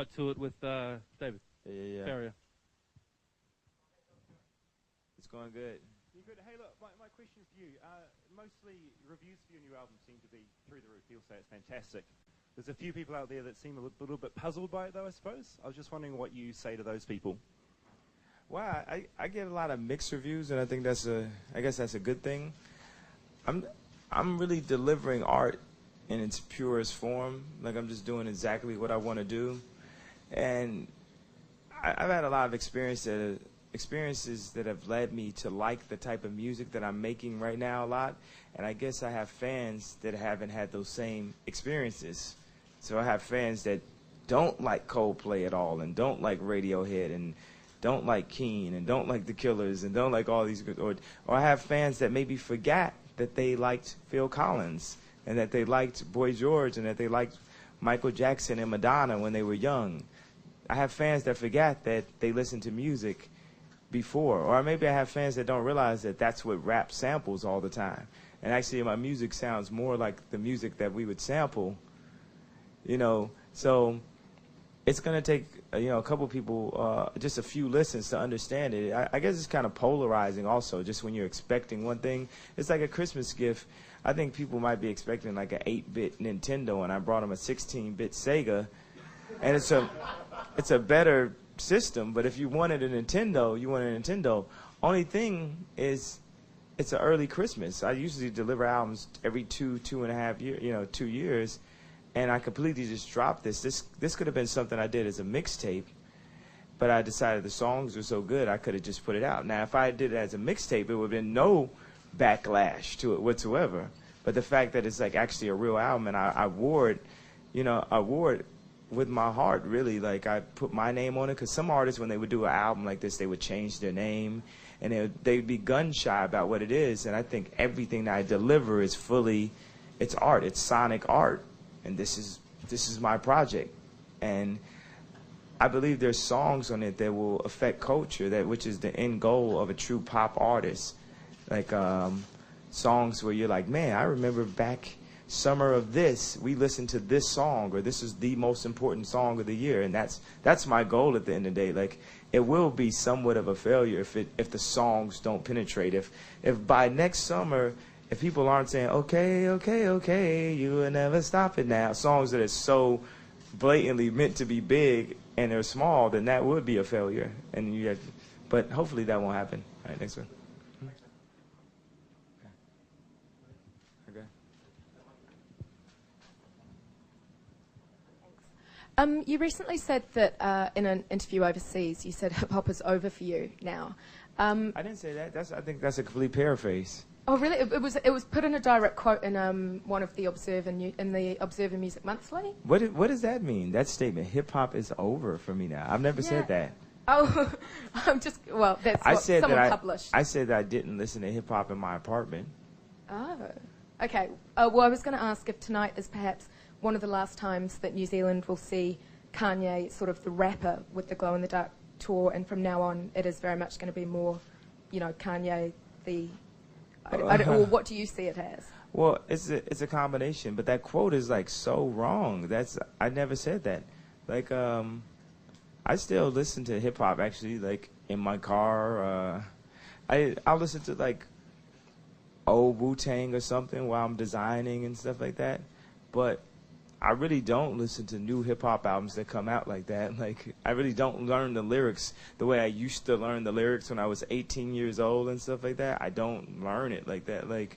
right to it with David. Yeah. Farrier. It's going good. You're good. Hey, look, my question for you. Mostly reviews for your new album seem to be through the roof. People say it's fantastic. There's a few people out there that seem a little bit puzzled by it, though, I suppose. I was just wondering what you say to those people. Well, I get a lot of mixed reviews, and I think I guess that's a good thing. I'm really delivering art in its purest form. Like, I'm just doing exactly what I want to do. And I've had a lot of experiences that have led me to like the type of music that I'm making right now a lot. And I guess I have fans that haven't had those same experiences. So I have fans that don't like Coldplay at all, and don't like Radiohead, and don't like Keane, and don't like The Killers, and don't like all these good, or I have fans that maybe forgot that they liked Phil Collins, and that they liked Boy George, and that they liked Michael Jackson and Madonna when they were young. I have fans that forgot that they listened to music before. Or maybe I have fans that don't realize that that's what rap samples all the time. And actually my music sounds more like the music that we would sample, you know. So it's going to take, a couple people, just a few listens to understand it. I guess it's kind of polarizing also, just when you're expecting one thing. It's like a Christmas gift. I think people might be expecting like an 8-bit Nintendo, and I brought them a 16-bit Sega. And it's a better system, but if you wanted a Nintendo, you want a Nintendo. Only thing is, it's an early Christmas. I usually deliver albums every 2.5 years, 2 years, and I completely just dropped this. This could have been something I did as a mixtape, but I decided the songs were so good I could have just put it out. Now, if I did it as a mixtape, it would have been no backlash to it whatsoever. But the fact that it's like actually a real album, and I wore it with my heart, really. Like, I put my name on it, because some artists, when they would do an album like this, they would change their name, and they'd be gun shy about what it is. And I think everything that I deliver is it's art, it's sonic art, and this is my project. And I believe there's songs on it that will affect culture, which is the end goal of a true pop artist. Like songs where you're like, man, I remember back summer of this, we listened to this song, or this is the most important song of the year. And that's my goal at the end of the day. Like, it will be somewhat of a failure if the songs don't penetrate. If by next summer, if people aren't saying, okay, you will never stop it now, songs that are so blatantly meant to be big and they're small, then that would be a failure. And but hopefully that won't happen. All right, next one. You recently said that in an interview overseas, you said hip-hop is over for you now. I didn't say that. I think that's a complete paraphrase. Oh, really? It was put in a direct quote in one of the Observer Music Monthly. What does that mean? That statement, hip-hop is over for me now. I've never said that. Oh, that's what someone published. I said that I didn't listen to hip-hop in my apartment. Oh, okay. Well, I was going to ask if tonight is perhaps one of the last times that New Zealand will see Kanye, sort of the rapper with the Glow in the Dark tour, and from now on it is very much going to be more, Kanye or what do you see it as? Well, it's a combination, but that quote is like so wrong. I never said that. Like, I still listen to hip hop actually, like in my car. I'll listen to like old Wu-Tang or something while I'm designing and stuff like that, but I really don't listen to new hip-hop albums that come out like that. Like, I really don't learn the lyrics the way I used to learn the lyrics when I was 18 years old and stuff like that. I don't learn it like that. Like,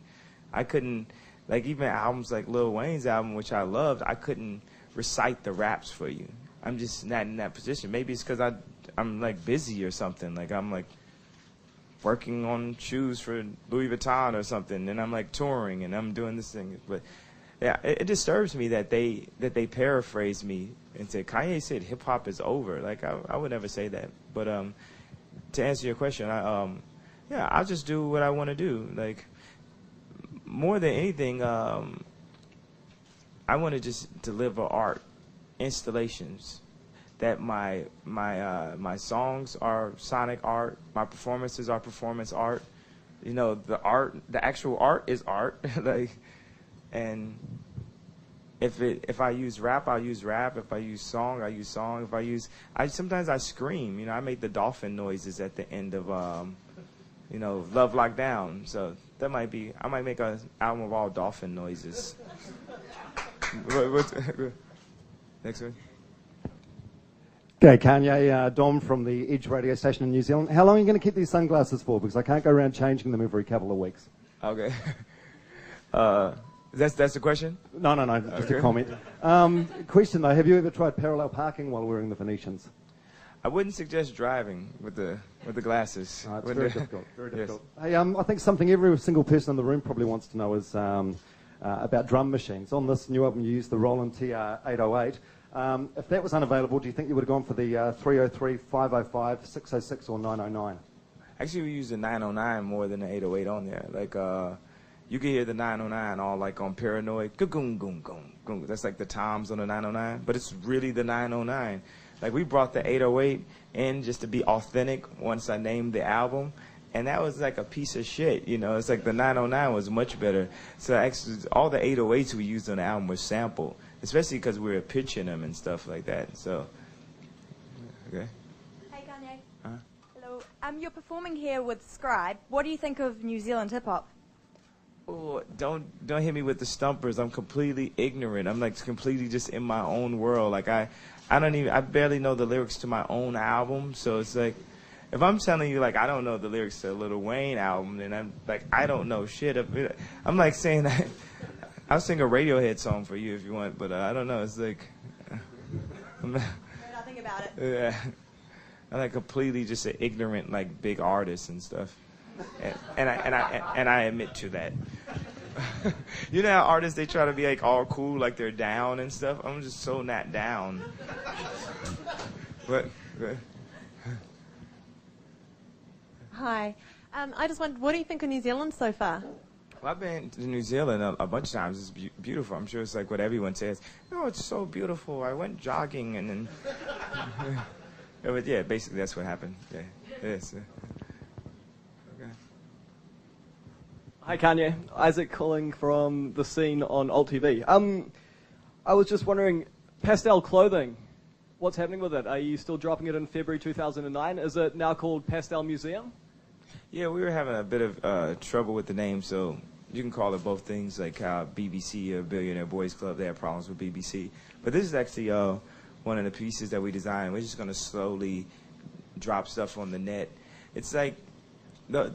I couldn't, like, even albums like Lil Wayne's album, which I loved, I couldn't recite the raps for you. I'm just not in that position. Maybe it's because I'm, like, busy or something. Like, I'm, like, working on shoes for Louis Vuitton or something, and I'm, like, touring, and I'm doing this thing. But yeah, it disturbs me that they paraphrase me and say Kanye said hip hop is over. Like, I would never say that. But to answer your question, I'll just do what I want to do. Like, more than anything, I want to just deliver art, installations. That my songs are sonic art, my performances are performance art. The actual art is art. Like. And if I use rap, I'll use rap. If I use song, I use song. Sometimes I scream. You know, I make the dolphin noises at the end of Love Lockdown. So I might make an album of all dolphin noises. Next one. Okay, Kanye, Dom from the Edge radio station in New Zealand. How long are you going to keep these sunglasses for? Because I can't go around changing them every couple of weeks. Okay. That's the question? No, just a comment. Question though, have you ever tried parallel parking while wearing the Venetians? I wouldn't suggest driving with the glasses. It's very difficult. Very difficult. Yes. Hey, I think something every single person in the room probably wants to know is about drum machines. On this new album, you used the Roland TR-808. If that was unavailable, do you think you would have gone for the 303, 505, 606, or 909? Actually, we use the 909 more than the 808 on there. Like, you can hear the 909 all like on Paranoid. Goom, goom, goom, goom. That's like the toms on the 909, but it's really the 909. Like, we brought the 808 in just to be authentic once I named the album, and that was like a piece of shit, you know. It's like the 909 was much better. So actually, all the 808s we used on the album were sampled, especially because we were pitching them and stuff like that. So, okay. Hey, Kanye. Hello. You're performing here with Scribe. What do you think of New Zealand hip hop? Oh, don't hit me with the stumpers. I'm completely ignorant. I'm like completely just in my own world. Like I barely know the lyrics to my own album. So it's like, if I'm telling you like I don't know the lyrics to a Lil Wayne album, then I'm like I don't know shit. I'm like saying that I'll sing a Radiohead song for you if you want, but I don't know. It's like I know nothing about it. Yeah, I'm like completely just an ignorant like big artist and stuff. And I admit to that. You know how artists, they try to be like all cool, like they're down and stuff? I'm just so not down. But Hi. I just wondered, what do you think of New Zealand so far? Well, I've been to New Zealand a bunch of times. It's beautiful. I'm sure it's like what everyone says. Oh, it's so beautiful. I went jogging and then... But yeah, basically that's what happened. Yeah, yes. Hi Kanye, Isaac calling from the scene on Alt TV. I was just wondering, pastel clothing, what's happening with it? Are you still dropping it in February 2009? Is it now called Pastel Museum? Yeah, we were having a bit of trouble with the name, so you can call it both things, like BBC or Billionaire Boys Club. They have problems with BBC. But this is actually one of the pieces that we designed. We're just going to slowly drop stuff on the net. It's like the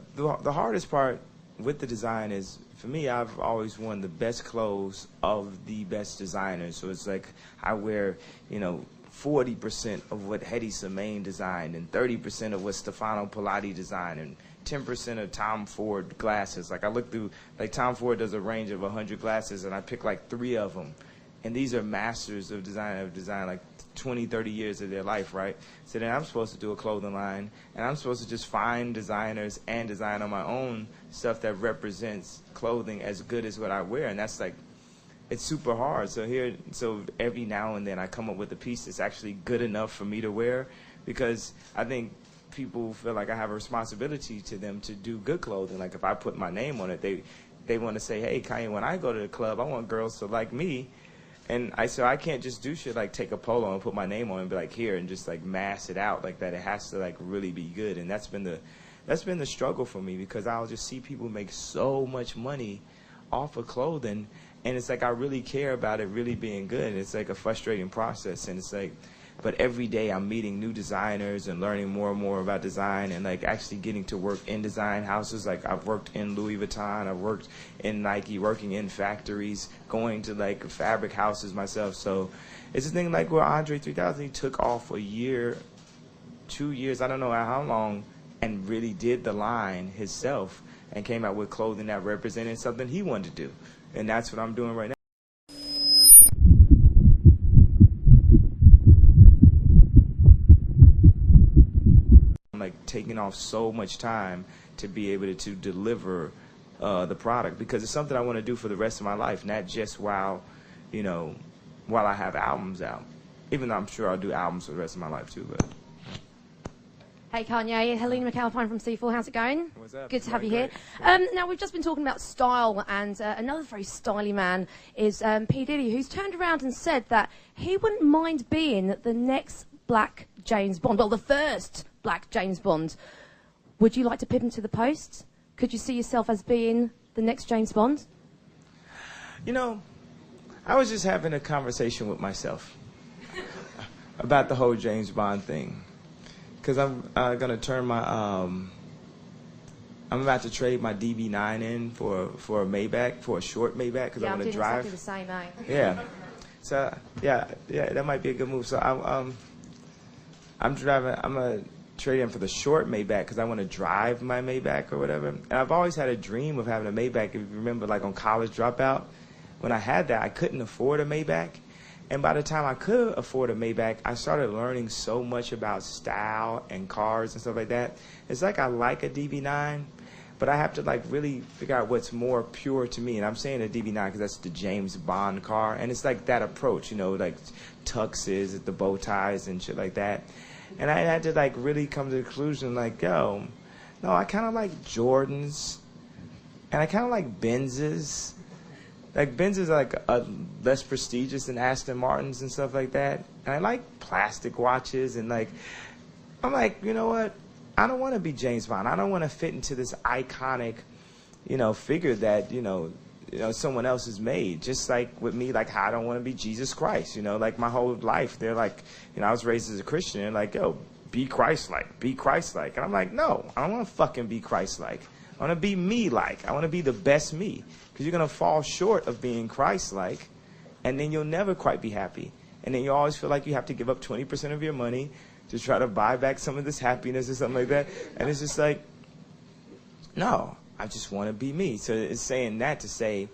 hardest part with the design is, for me, I've always worn the best clothes of the best designers. So it's like I wear, 40% of what Hedi Semaine designed and 30% of what Stefano Pilati designed and 10% of Tom Ford glasses. Like I look through, like Tom Ford does a range of 100 glasses and I pick like 3 of them. And these are masters of design like 20, 30 years of their life, right? So then I'm supposed to do a clothing line, and I'm supposed to just find designers and design on my own stuff that represents clothing as good as what I wear, and that's like, it's super hard. So every now and then I come up with a piece that's actually good enough for me to wear, because I think people feel like I have a responsibility to them to do good clothing. Like if I put my name on it, they want to say, hey, Kanye, when I go to the club, I want girls to like me. And so I can't just do shit like take a polo and put my name on it and be like here and just like mass it out like that. It has to like really be good. And that's been the struggle for me, because I'll just see people make so much money off of clothing, and it's like I really care about it really being good. And it's like a frustrating process, and it's like, but every day I'm meeting new designers and learning more and more about design, and like actually getting to work in design houses. Like I've worked in Louis Vuitton, I've worked in Nike, working in factories, going to like fabric houses myself. So it's a thing like where Andre 3000, he took off a year, 2 years, I don't know how long, and really did the line himself and came out with clothing that represented something he wanted to do. And that's what I'm doing right now. Like taking off so much time to be able to deliver the product, because it's something I want to do for the rest of my life, not just while I have albums out, even though I'm sure I'll do albums for the rest of my life too. But Hey Kanye, Helena McAlpine from C4. How's it going? What's up? Good to have you here. Great. Now we've just been talking about style, and another very stylish man is P Diddy, who's turned around and said that he wouldn't mind being the next Black James Bond, well, the first Black James Bond. Would you like to pip him to the post? Could you see yourself as being the next James Bond? You know, I was just having a conversation with myself about the whole James Bond thing. Because I'm going to turn my, I'm about to trade my DB9 in for a Maybach, for a short Maybach, because I want to drive. Yeah, I'm doing exactly the same, eh? Yeah. So, yeah, that might be a good move. So I'm going to trade in for the short Maybach because I want to drive my Maybach or whatever. And I've always had a dream of having a Maybach. If you remember, like on College Dropout, when I had that, I couldn't afford a Maybach. And by the time I could afford a Maybach, I started learning so much about style and cars and stuff like that. It's like I like a DB9, but I have to like really figure out what's more pure to me. And I'm saying a DB9 because that's the James Bond car. And it's like that approach, you know, like tuxes, the bow ties and shit like that. And I had to like really come to the conclusion like, yo, no, I kind of like Jordans and I kind of like Benzes. Like, Benzes are like less prestigious than Aston Martins and stuff like that. And I like plastic watches and like, I'm like, you know what? I don't want to be James Bond. I don't want to fit into this iconic, you know, figure that, you know, someone else has made. Just like with me, like how I don't want to be Jesus Christ, you know, like my whole life. They're like, you know, I was raised as a Christian and like, yo, be Christ-like, be Christ-like. And I'm like, no, I don't want to fucking be Christ-like. I want to be me-like. I want to be the best me. Because you're going to fall short of being Christ-like, and then you'll never quite be happy. And then you always feel like you have to give up 20% of your money to try to buy back some of this happiness or something like that. And it's just like, no, I just want to be me. So it's saying that to say,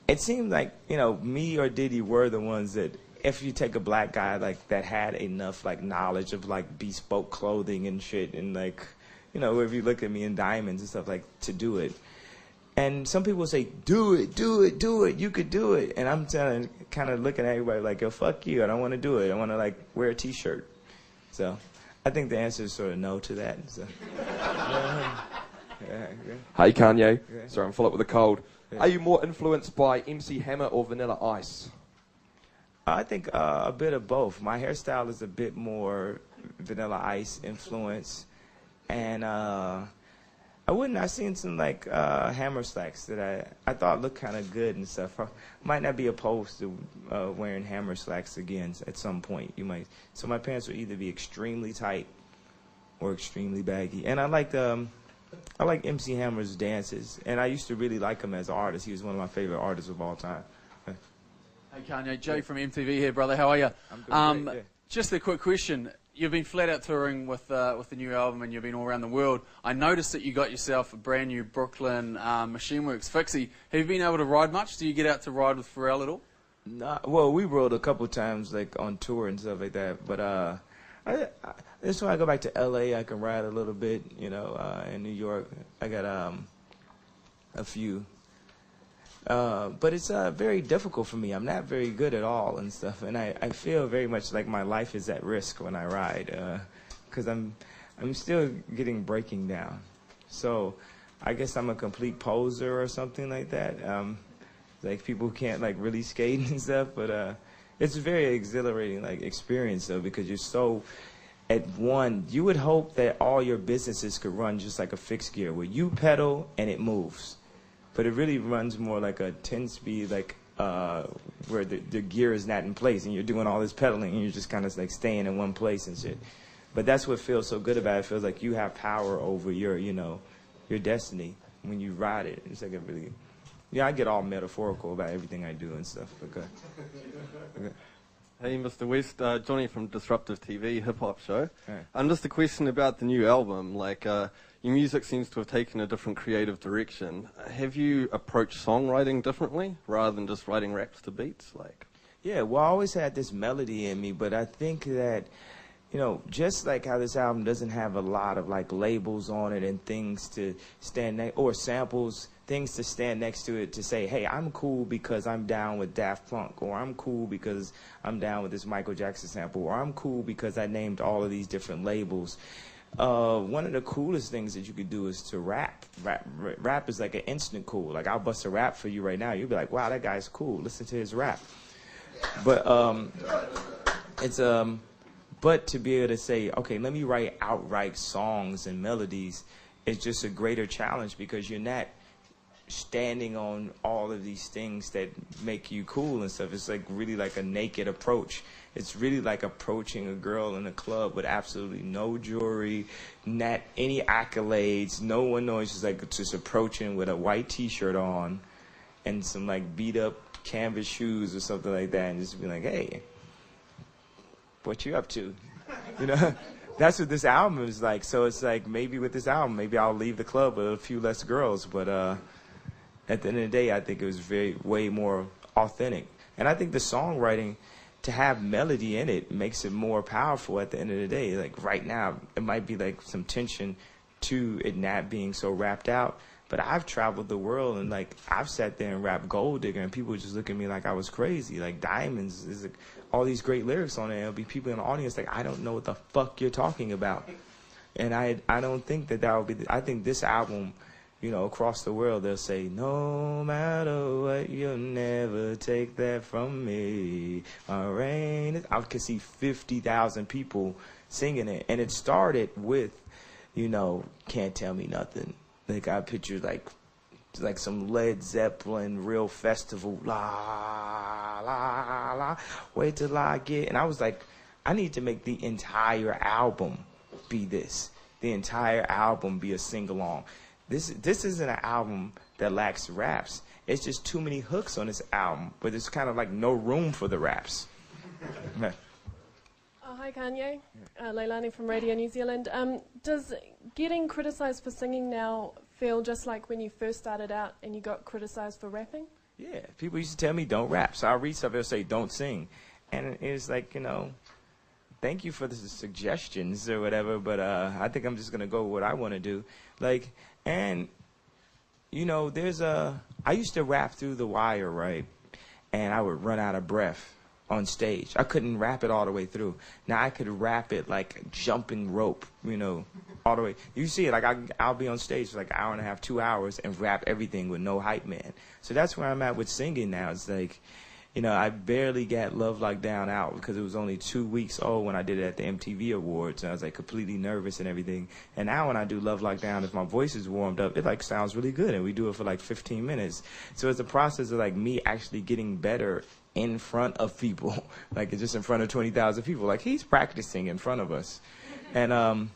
it seemed like, you know, me or Diddy were the ones that, if you take a black guy like that had enough like knowledge of like bespoke clothing and shit, and like, you know, if you look at me in diamonds and stuff, like, to do it. And some people say, do it, do it, do it, you could do it. And I'm kind of looking at everybody like, yo, fuck you, I don't want to do it. I want to, like, wear a T-shirt. So I think the answer is sort of no to that. So. Hey, Kanye. Sorry, I'm full up with a cold. Are you more influenced by MC Hammer or Vanilla Ice? I think a bit of both. My hairstyle is a bit more Vanilla Ice influence. And I've seen some like hammer slacks that I thought looked kind of good and stuff. I might not be opposed to wearing hammer slacks again at some point. You might. So my pants would either be extremely tight or extremely baggy. And I like MC Hammer's dances, and I used to really like him as an artist. He was one of my favorite artists of all time. Hey Kanye, Jay from MTV here, brother. How are you? I'm doing great, yeah. Just a quick question. You've been flat out touring with the new album, and you've been all around the world. I noticed that you got yourself a brand new Brooklyn Machine Works fixie. Have you been able to ride much? Do you get out to ride with Pharrell at all? Nah, well, we rode a couple times like on tour and stuff like that. But this when I go back to LA, I can ride a little bit. You know, in New York, I got a few. But it's very difficult for me. I'm not very good at all and stuff, and I feel very much like my life is at risk when I ride, because I'm still getting breaking down. So I guess I'm a complete poser or something like that. Like people who can't like really skate and stuff, but it's a very exhilarating like experience though, because you're so at one. You would hope that all your businesses could run just like a fixed gear, where you pedal and it moves. But it really runs more like a 10-speed, like where the gear is not in place, and you're doing all this pedaling, and you're just kind of like staying in one place and shit. But that's what feels so good about it. It feels like you have power over your, you know, your destiny when you ride it. It's like a really, I get all metaphorical about everything I do and stuff. Okay. Hey, Mr. West, Johnny from Disruptive TV, hip-hop show. Hey. Just a question about the new album. Like, your music seems to have taken a different creative direction. Have you approached songwriting differently, rather than just writing raps to beats? Like, yeah, well, I always had this melody in me, but I think that, you know, just like how this album doesn't have a lot of like labels on it and things to stand next, or samples, things to stand next to it to say, hey, I'm cool because I'm down with Daft Punk, or I'm cool because I'm down with this Michael Jackson sample, or I'm cool because I named all of these different labels. One of the coolest things that you could do is to rap. Rap is like an instant cool. Like, I'll bust a rap for you right now. You'll be like, wow, that guy's cool. Listen to his rap. But but to be able to say, okay, let me write outright songs and melodies, is just a greater challenge, because you're not standing on all of these things that make you cool and stuff. It's like really like a naked approach. It's really like approaching a girl in a club with absolutely no jewelry, not any accolades, no one knows. Just like just approaching with a white T-shirt on and some like beat up canvas shoes or something like that, and just be like, hey, what you up to? You know, that's what this album is like. So it's like, maybe with this album, maybe I'll leave the club with a few less girls, but at the end of the day, I think it was way more authentic. And I think the songwriting, to have melody in it, makes it more powerful at the end of the day. Like right now, it might be like some tension to it not being so rapped out, but I've traveled the world and like I've sat there and rapped Gold Digger and people would just look at me like I was crazy. Like Diamonds is like, all these great lyrics on it. There'll be people in the audience like, I don't know what the fuck you're talking about. And I don't think that would be, I think this album, you know, across the world, they'll say, no matter what, you'll never take that from me. I could see 50,000 people singing it. And it started with, you know, Can't Tell Me Nothing. Like, I pictured, like some Led Zeppelin real festival. La, la, la, wait till I get... And I was like, I need to make the entire album be this. The entire album be a sing-along. This isn't an album that lacks raps. It's just too many hooks on this album, but there's kind of like no room for the raps. Hi Kanye, Leilani from Radio New Zealand. Does getting criticised for singing now feel just like when you first started out and you got criticised for rapping? Yeah, people used to tell me don't rap, so I'll read stuff, they'll say don't sing. And it's like, you know, thank you for the suggestions or whatever, but I think I'm just going to go with what I want to do. Like, and, you know, I used to rap through the wire, right? And I would run out of breath on stage. I couldn't rap it all the way through. Now I could rap it like jumping rope, you know, all the way. You see it, like I'll be on stage for like an hour and a half, 2 hours and rap everything with no hype man. So that's where I'm at with singing now. It's like, you know, I barely got Love Like Down out because it was only 2 weeks old when I did it at the MTV Awards. And I was like completely nervous and everything. And now when I do Love Like Down, if my voice is warmed up, it like sounds really good. And we do it for like 15 minutes. So it's a process of like me actually getting better in front of people. Like it's just in front of 20,000 people. Like he's practicing in front of us. And,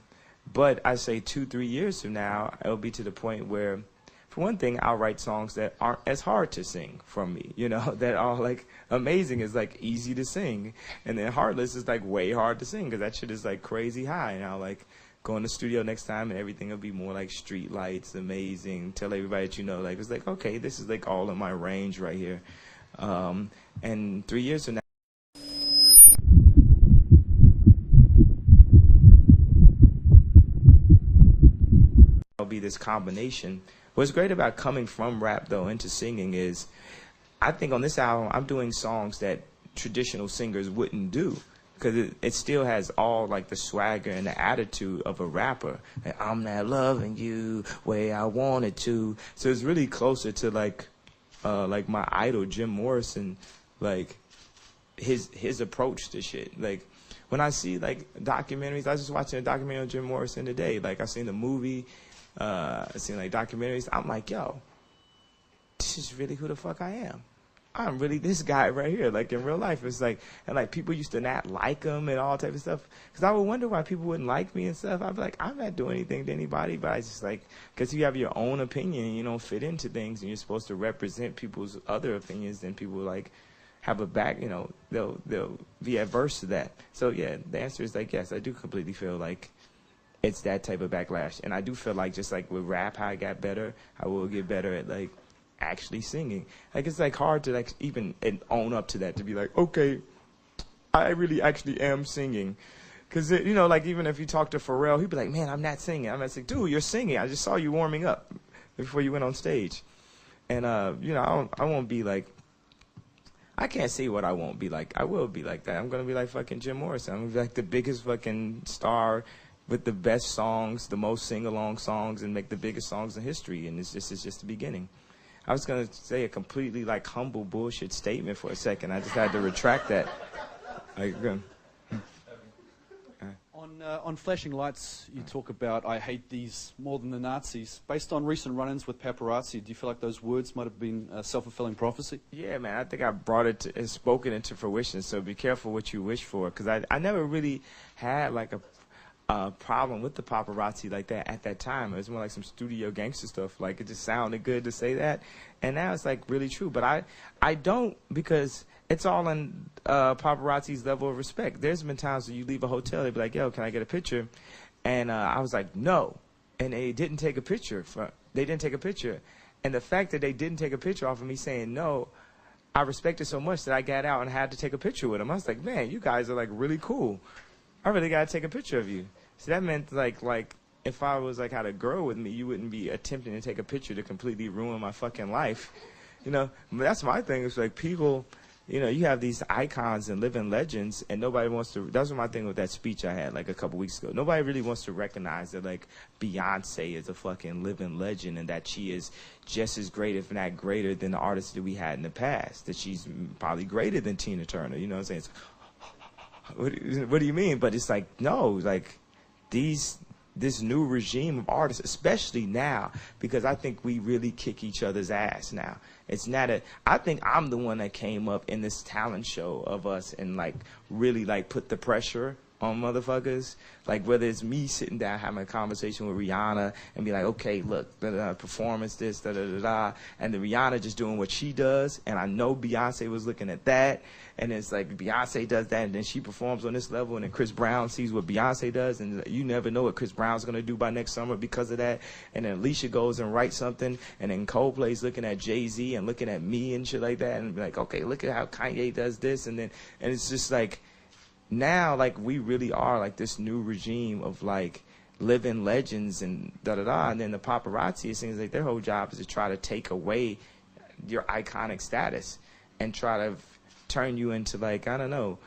but I say 2-3 years from now, it'll be to the point where, for one thing, I'll write songs that aren't as hard to sing from me, you know, that are like Amazing is like easy to sing. And then Heartless is like way hard to sing because that shit is like crazy high. And I'll like go in the studio next time and everything will be more like Street Lights, Amazing, tell everybody that you know, like it's like, okay, this is like all in my range right here. And 3 years from now, it'll be this combination. What's great about coming from rap, though, into singing is I think on this album, I'm doing songs that traditional singers wouldn't do because it still has all, like, the swagger and the attitude of a rapper. Like, I'm not loving you way I wanted to. So it's really closer to, like my idol, Jim Morrison, like, his approach to shit. Like, when I see, like, documentaries, I was just watching a documentary on Jim Morrison today. Like, I seen the movie. I've seen like documentaries. I'm like, yo, this is really who the fuck I am. I'm really this guy right here. Like in real life, it's like, and like people used to not like him and all type of stuff. Because I would wonder why people wouldn't like me and stuff. I'd be like, I'm not doing anything to anybody, but I just like, because you have your own opinion and you don't fit into things, and you're supposed to represent people's other opinions. Then people like have a back, you know, they'll be adverse to that. So yeah, the answer is like yes, I do completely feel like it's that type of backlash. And I do feel like just like with rap, how I got better, I will get better at like actually singing. Like it's like hard to like even own up to that, to be like, okay, I really actually am singing. Because, you know, like even if you talk to Pharrell, he'd be like, man, I'm not singing. I'm not saying, dude, you're singing. I just saw you warming up before you went on stage. And, you know, I won't be like, I can't say what I won't be like. I will be like that. I'm going to be like fucking Jim Morrison. I'm going to be like the biggest fucking star with the best songs, the most sing-along songs, and make the biggest songs in history. And it's just the beginning. I was going to say a completely like humble bullshit statement for a second. I just had to retract that. On Flashing Lights, you talk about, I hate these more than the Nazis. Based on recent run-ins with paparazzi, do you feel like those words might have been a self-fulfilling prophecy? Yeah, man, I think I brought it to, and spoken into fruition, so be careful what you wish for. Because I never really had like a problem with the paparazzi like that at that time. It was more like some studio gangster stuff. Like, it just sounded good to say that. And now it's like really true. But I don't, because it's all in paparazzi's level of respect. There's been times when you leave a hotel, they'd be like, yo, can I get a picture? And I was like, no. And they didn't take a picture. They didn't take a picture. And the fact that they didn't take a picture off of me saying no, I respected so much that I got out and had to take a picture with them. I was like, man, you guys are like really cool. I really got to take a picture of you. So that meant like if I was like had a girl with me, you wouldn't be attempting to take a picture to completely ruin my fucking life. You know, but that's my thing. It's like people, you know, you have these icons and living legends, and nobody wants to. That was my thing with that speech I had like a couple weeks ago. Nobody really wants to recognize that like Beyonce is a fucking living legend, and that she is just as great, if not greater, than the artists that we had in the past. That she's probably greater than Tina Turner. You know what I'm saying? What do you mean? But it's like, no, like this new regime of artists, especially now, because I think we really kick each other's ass now. It's not I think I'm the one that came up in this talent show of us and like really like put the pressure on motherfuckers. Like whether it's me sitting down having a conversation with Rihanna and be like, okay, look, performance this, da-da-da-da, and then Rihanna just doing what she does, and I know Beyonce was looking at that, and it's like Beyonce does that, and then she performs on this level, and then Chris Brown sees what Beyonce does, and you never know what Chris Brown's going to do by next summer because of that, and then Alicia goes and writes something, and then Coldplay's looking at Jay-Z and looking at me and shit like that, and be like, okay, look at how Kanye does this, and it's just like, now, like, we really are, like, this new regime of, like, living legends and da-da-da. And then the paparazzi, it seems like their whole job is to try to take away your iconic status and try to turn you into, like, I don't know,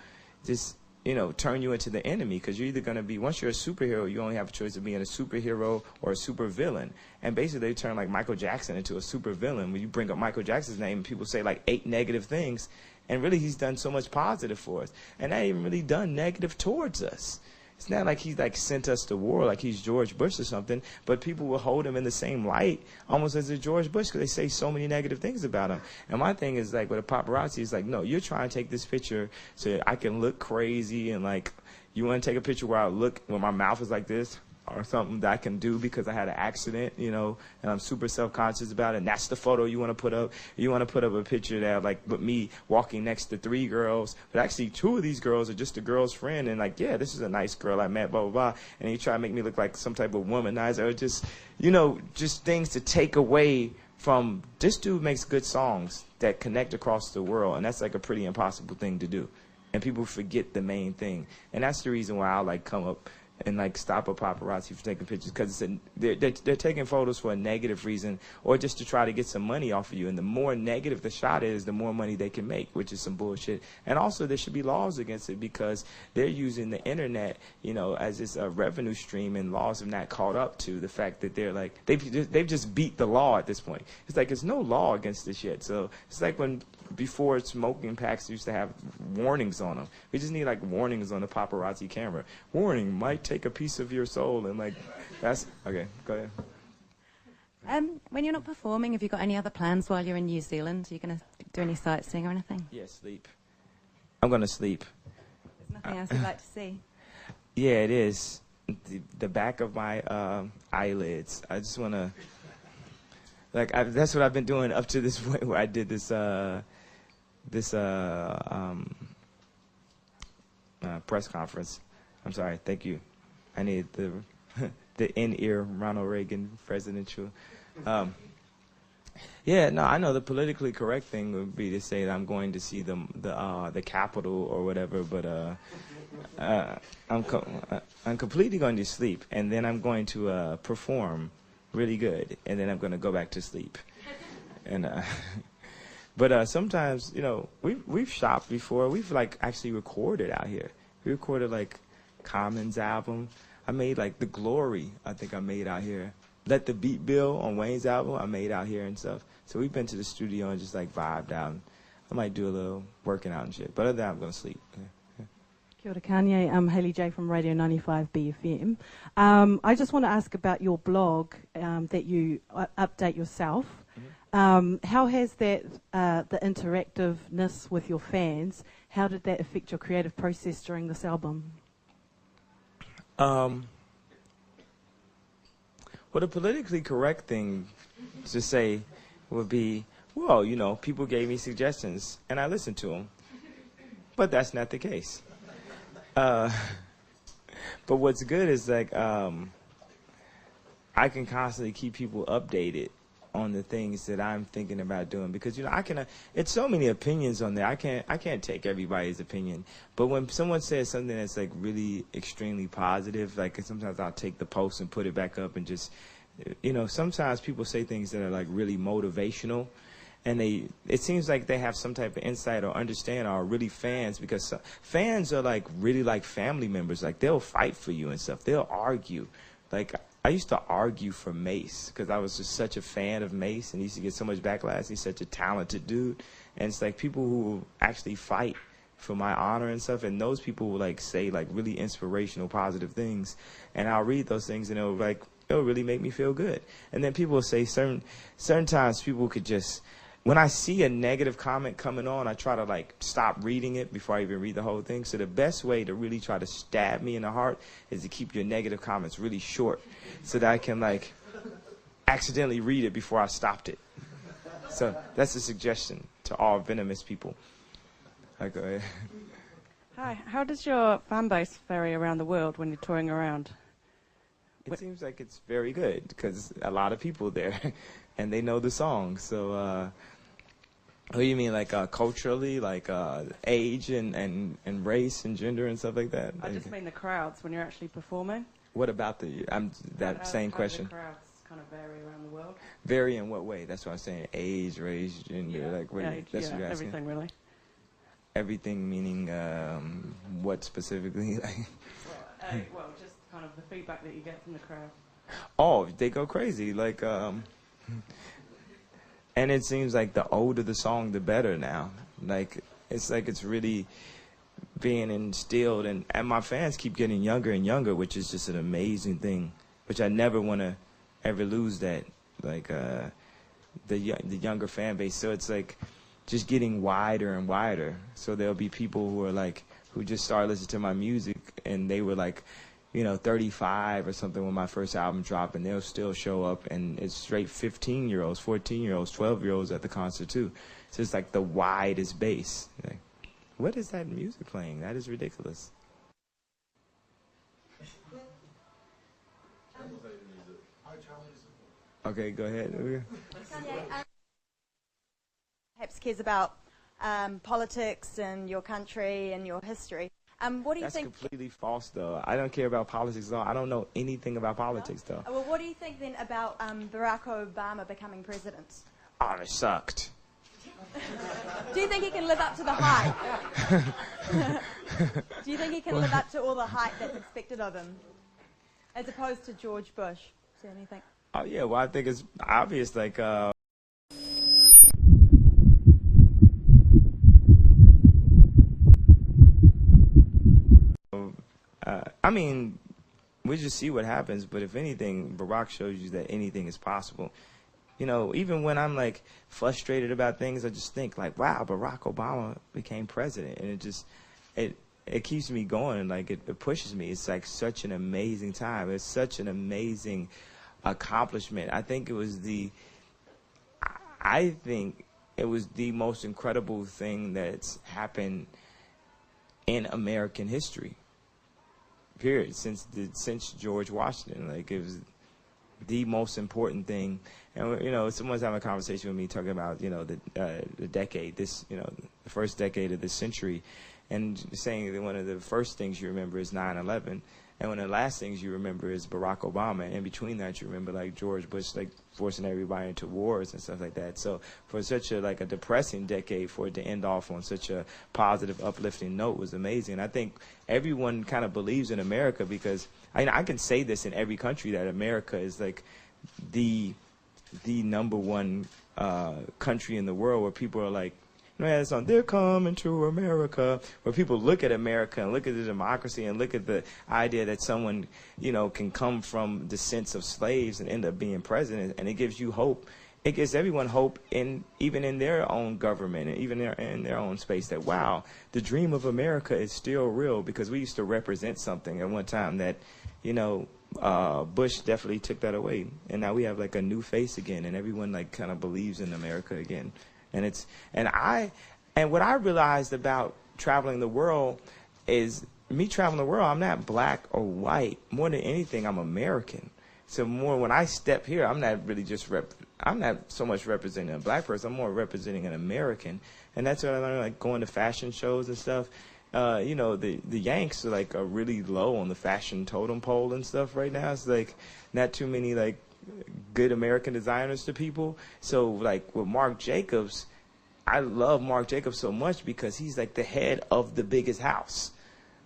just, you know, turn you into the enemy. Because you're either going to be, once you're a superhero, you only have a choice of being a superhero or a supervillain. And basically, they turn, like, Michael Jackson into a supervillain. When you bring up Michael Jackson's name, people say, like, 8 negative things. And really, he's done so much positive for us. And not even really done negative towards us. It's not like he's like sent us to war like he's George Bush or something. But people will hold him in the same light almost as a George Bush because they say so many negative things about him. And my thing is like with a paparazzi, it's like, no, you're trying to take this picture so I can look crazy. And like, you want to take a picture where I look, when my mouth is like this? Or something that I can do because I had an accident, you know, and I'm super self-conscious about it. And that's the photo you want to put up. You want to put up a picture that, like, with me walking next to 3 girls. But actually, 2 of these girls are just a girl's friend. And, like, yeah, this is a nice girl I met, blah, blah, blah. And you try to make me look like some type of womanizer. Or just, you know, just things to take away from, this dude makes good songs that connect across the world. And that's, like, a pretty impossible thing to do. And people forget the main thing. And that's the reason why I, like, come up and like stop a paparazzi from taking pictures because they're taking photos for a negative reason or just to try to get some money off of you. And the more negative the shot is, the more money they can make, which is some bullshit. And also there should be laws against it because they're using the internet, you know, as this revenue stream, and laws have not caught up to the fact that they're like, they've just beat the law at this point. It's like there's no law against this yet. So it's like when before smoking packs used to have warnings on them. We just need like warnings on the paparazzi camera. Warning, might take a piece of your soul, and like that's okay. Go ahead. When you're not performing, have you got any other plans while you're in New Zealand? Are you going to do any sightseeing or anything? Yeah, sleep. I'm going to sleep. There's nothing else you'd like to see? Yeah, it is. The back of my eyelids. I just want to. Like that's what I've been doing up to this point where I did this press conference. I'm sorry. Thank you. I need the in-ear Ronald Reagan presidential. Yeah, no, I know the politically correct thing would be to say that I'm going to see the Capitol or whatever, but I'm completely going to sleep, and then I'm going to perform really good, and then I'm going to go back to sleep. And but sometimes, you know, we've shopped before. We've like actually recorded out here. We recorded like Common's album. I made like The Glory. I think I made out here. Let the Beat Bill on Wayne's album. I made out here and stuff. So we've been to the studio and just like vibed out. I might do a little working out and shit. But other than that, I'm going to sleep. Yeah. Kia ora, Kanye. I'm Hayley J from Radio 95 BFM. I just want to ask about your blog that you update yourself. How has that, the interactiveness with your fans, how did that affect your creative process during this album? Well, the politically correct thing to say would be, well, you know, people gave me suggestions and I listened to them. But that's not the case. But what's good is like I can constantly keep people updated on the things that I'm thinking about doing, because you know I can. It's so many opinions on there. I can't take everybody's opinion. But when someone says something that's like really extremely positive, like sometimes I'll take the post and put it back up and just, you know, sometimes people say things that are like really motivational, and it seems like they have some type of insight or understand or are really fans, because fans are like really like family members. Like they'll fight for you and stuff. They'll argue. Like I used to argue for Mace because I was just such a fan of Mace, and he used to get so much backlash. He's such a talented dude. And it's like people who actually fight for my honor and stuff, and those people will like say like really inspirational, positive things, and I'll read those things and it'll really make me feel good. And then people will say certain times people could just, when I see a negative comment coming on, I try to like stop reading it before I even read the whole thing. So the best way to really try to stab me in the heart is to keep your negative comments really short, so that I can like accidentally read it before I stopped it. So that's a suggestion to all venomous people. Go ahead. Hi, how does your fan base vary around the world when you're touring around? It seems like it's very good because a lot of people there and they know the songs. So what do you mean, like culturally, like age and race and gender and stuff like that? I just mean the crowds when you're actually performing. What about that same question? How do the crowds kind of vary around the world? Vary in what way? That's what I'm saying. Age, race, gender, that's what you're asking. Everything really. Everything meaning what specifically? Well, just kind of the feedback that you get from the crowd. Oh, they go crazy. Like, and it seems like the older the song, the better now. Like it's really being instilled, and my fans keep getting younger and younger, which is just an amazing thing. Which I never want to ever lose that. Like the younger fan base. So it's like just getting wider and wider. So there'll be people who just started listening to my music, and they were like, you know, 35 or something when my first album dropped, and they'll still show up, and it's straight 15-year-olds, 14-year-olds, 12-year-olds at the concert too. So it's like the widest base. Like, what is that music playing? That is ridiculous. Okay, go ahead. Kanye, perhaps cares about politics and your country and your history. What do you think? That's completely false, though. I don't care about politics at all. I don't know anything about politics, though. Well, what do you think then about Barack Obama becoming president? Oh, it sucked. Do you think he can live up to the hype? Do you think he can live up to all the hype that's expected of him, as opposed to George Bush? Is there anything? Oh yeah, well I think it's obvious. Like. I mean, we just see what happens, but if anything, Barack shows you that anything is possible. You know, even when I'm like frustrated about things, I just think like, wow, Barack Obama became president, and it keeps me going, and like it pushes me. It's like such an amazing time. It's such an amazing accomplishment. I think it was the most incredible thing that's happened in American history. Period. Since George Washington, like it was the most important thing. And you know, someone's having a conversation with me talking about, you know, the decade, the first decade of this century, and saying that one of the first things you remember is 9/11, and one of the last things you remember is Barack Obama, and in between that you remember like George Bush like forcing everybody into wars and stuff like that. So for such a depressing decade, for it to end off on such a positive, uplifting note was amazing. And I think everyone kind of believes in America, because I can say this in every country, that America is like the number one country in the world where people are like, it's on they're coming to America, where people look at America and look at the democracy and look at the idea that someone, can come from descents of slaves and end up being president, and it gives you hope. It gives everyone hope, even in their own government and even in their own space, that, wow, the dream of America is still real, because we used to represent something at one time that, Bush definitely took that away. And now we have like a new face again, and everyone like kind of believes in America again. And what I realized about traveling the world is, me traveling the world, I'm not black or white. More than anything, I'm American. So more when I step here, I'm not really I'm not so much representing a black person. I'm more representing an American. And that's what I learned, like going to fashion shows and stuff. The Yanks are really low on the fashion totem pole and stuff right now. It's like not too many like good American designers to people. So like with Marc Jacobs, I love Marc Jacobs so much because he's like the head of the biggest house.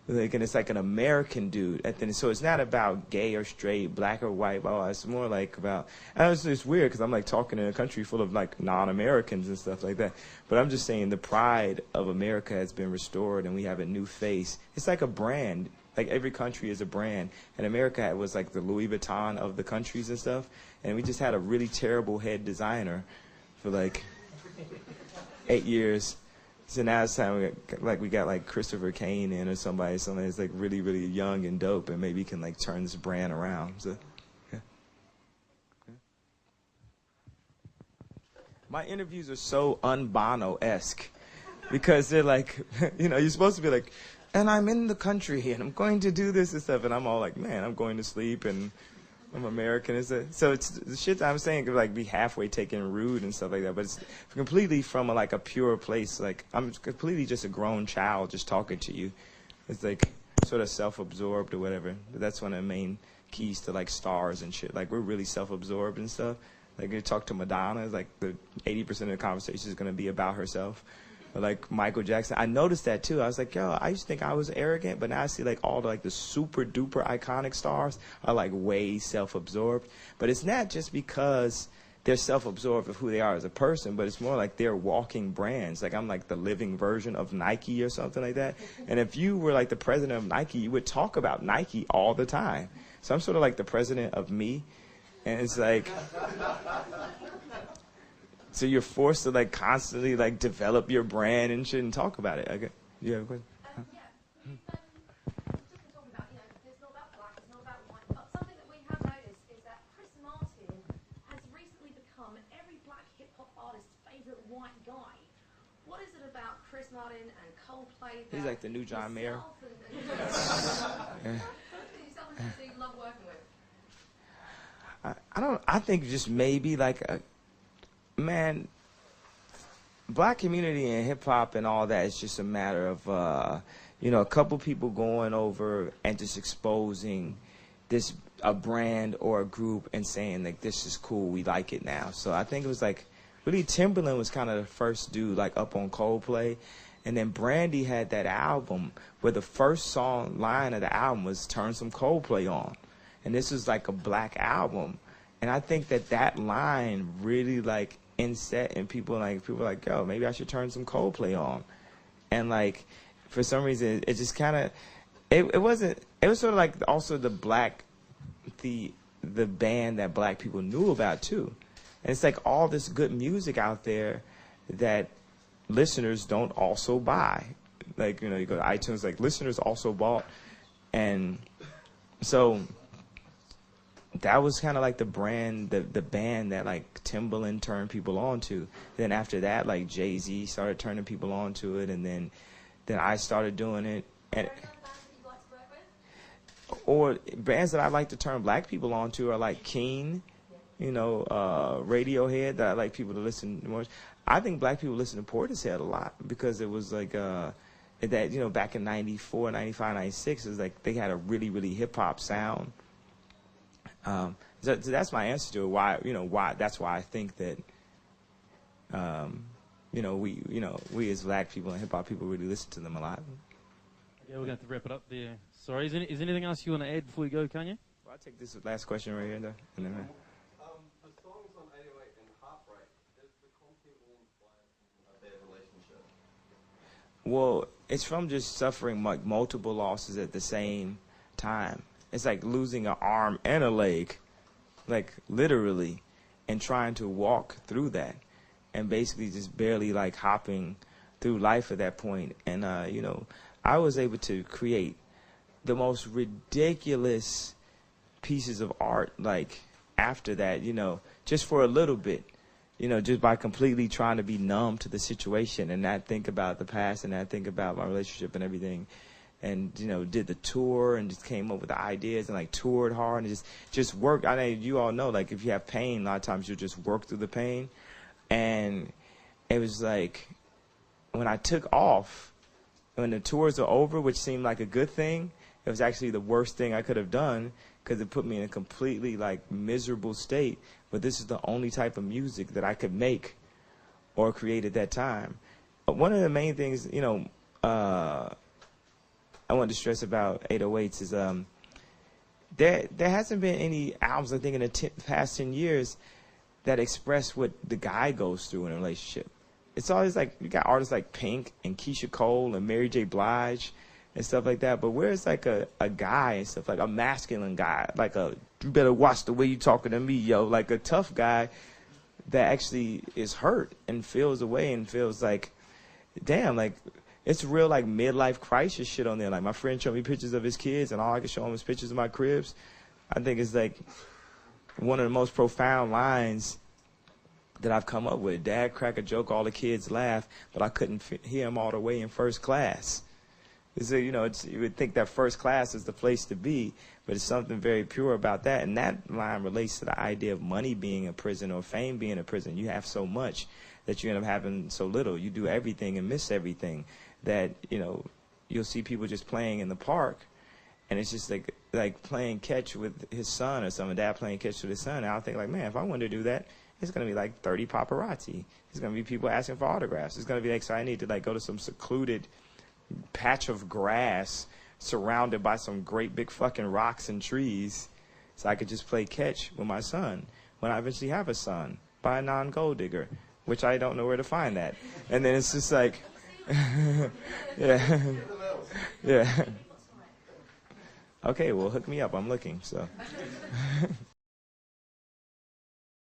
And it's like an American dude. So it's not about gay or straight, black or white, blah, blah. It's more like about, and it's weird because I'm like talking in a country full of like non-Americans and stuff like that. But I'm just saying the pride of America has been restored, and we have a new face. It's like a brand. Like every country is a brand, and America was like the Louis Vuitton of the countries and stuff. And we just had a really terrible head designer for like 8 years. So now it's time we got like Christopher Kane in, or somebody that's like really, really young and dope, and maybe can like turn this brand around. So, yeah. My interviews are so un-Bono-esque because they're like, you're supposed to be like, and I'm in the country and I'm going to do this and stuff, and I'm all like, man, I'm going to sleep and I'm American. So it's the shit that I'm saying could like be halfway taken rude and stuff like that, but it's completely from a pure place. Like I'm completely just a grown child just talking to you. It's like sort of self-absorbed or whatever. But that's one of the main keys to like stars and shit. Like we're really self-absorbed and stuff. Like you talk to Madonna, it's like the 80% of the conversation is going to be about herself. Or like Michael Jackson, I noticed that too. I was like, yo, I used to think I was arrogant, but now I see like all the super duper iconic stars are like way self-absorbed. But it's not just because they're self-absorbed of who they are as a person, but it's more like they're walking brands. Like I'm like the living version of Nike or something like that. And if you were like the president of Nike, you would talk about Nike all the time. So I'm sort of like the president of me. And it's like, so you're forced to like constantly like develop your brand and shit and talk about it. Okay. You have a question? It's not about black, it's not about white, but something that we have noticed is that Chris Martin has recently become every black hip-hop artist's favourite white guy. What is it about Chris Martin and Coldplay that he's like the new John Mayer. You love working with? I think just maybe like man, black community and hip-hop and all that is just a matter of a couple people going over and just exposing a brand or a group and saying like, this is cool, we like it now. So I think it was like really Timberland was kind of the first dude like up on Coldplay, and then Brandy had that album where the first line of the album was turn some Coldplay on, and this was like a black album, and I think that line really like inset, and people like, yo, maybe I should turn some Coldplay on. And like for some reason it just kind of it was sort of like also the band that black people knew about too. And it's like all this good music out there that listeners don't also buy. Like, you go to iTunes, like listeners also bought. And so that was kind of like the brand, the band that like Timberland turned people on to. Then after that, like Jay-Z started turning people on to it, and then I started doing it. And or bands that I like to turn black people on to are like Keen, Radiohead, that I like people to listen more. I think black people listen to Portishead a lot because it was like that, you know, back in 94, 95, 96, it was like they had a really, really hip-hop sound. So that's my answer to it. That's why I think that, we as black people and hip-hop people really listen to them a lot. Yeah, we're going to have to wrap it up there. Sorry, is there anything else you want to add before we go, Kanye? Well, I'll take this last question right here, and then... The songs on 808 and HeartBreaks, is the content all inspired from their relationship? Well, it's from just suffering like multiple losses at the same time. It's like losing an arm and a leg, like literally, and trying to walk through that, and basically just barely like hopping through life at that point. And I was able to create the most ridiculous pieces of art like after that, just for a little bit. Just by completely trying to be numb to the situation and not think about the past and not think about my relationship and everything. And, did the tour and just came up with the ideas and, like, toured hard and just worked. I know you all know, like, if you have pain, a lot of times you'll just work through the pain. And it was like when I took off, when the tours are over, which seemed like a good thing, it was actually the worst thing I could have done because it put me in a completely, like, miserable state. But this is the only type of music that I could make or create at that time. But one of the main things, I want to stress about 808's is there hasn't been any albums, I think, in the past 10 years that express what the guy goes through in a relationship. It's always like, you got artists like Pink and Keisha Cole and Mary J. Blige and stuff like that, but where's like a guy and stuff, like a masculine guy, like you better watch the way you talking to me, yo, like a tough guy that actually is hurt and feels away and feels like, damn, like, it's real like midlife crisis shit on there. Like my friend showed me pictures of his kids and all I can show him is pictures of my cribs. I think it's like one of the most profound lines that I've come up with. Dad crack a joke, all the kids laugh, but I couldn't hear him all the way in first class. So, you would think that first class is the place to be, but it's something very pure about that. And that line relates to the idea of money being a prison or fame being a prison. You have so much that you end up having so little. You do everything and miss everything. That, you'll see people just playing in the park, and it's just like playing catch with his son or something, dad playing catch with his son. And I'll think like, man, if I wanted to do that, it's going to be like 30 paparazzi. It's going to be people asking for autographs. It's going to be like, so I need to like go to some secluded patch of grass surrounded by some great big fucking rocks and trees so I could just play catch with my son when I eventually have a son by a non-gold digger, which I don't know where to find that. And then it's just like, yeah. Yeah. Okay, well, hook me up. I'm looking, so.